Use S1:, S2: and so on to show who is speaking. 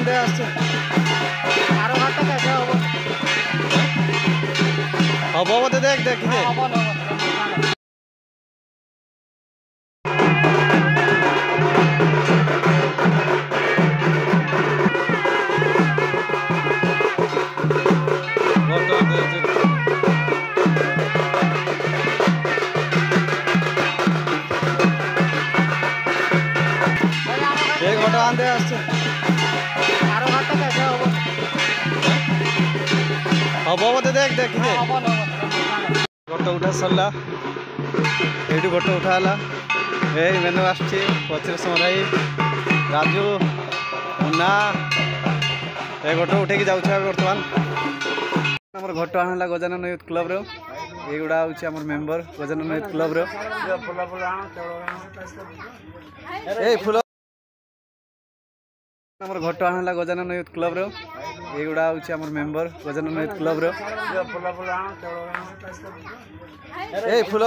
S1: আনতে আসছে
S2: আরো ঘরটা দেখে হবো
S1: হব বলতে দেখ দেখ কি রে
S2: হবো
S1: এই ঘরটা আনতে আসছে
S2: আরো ঘরটা দেখে হবো
S1: হব বলতে দেখ দেখ কি রে
S2: হবো
S1: ঘরটা উঠা সরলা এইটু ঘরটা উঠা হলা এই মেনু আসছে পচির সময় রাজু মুন্না এই ঘরটা উঠেকি যাচ্ছে বর্তমান আমার ঘরটা আনলা গজানন ୟୁଥ୍ କ୍ଲବ୍ର এইগুଡ଼ା ହେଉଛି ଆମର ମେମ୍ବର ଗଜାନନ ୟୁଥ୍ କ୍ଲବ୍ର এই ফুল আমার ঘরটা আনলা গজানন ୟୁଥ୍ କ୍ଲବ୍ର এইগুଡ଼ା ହେଉଛି ଆମର ମେମ୍ବର ଗଜାନନ ୟୁଥ୍ କ୍ଲବ୍ର এই ফুল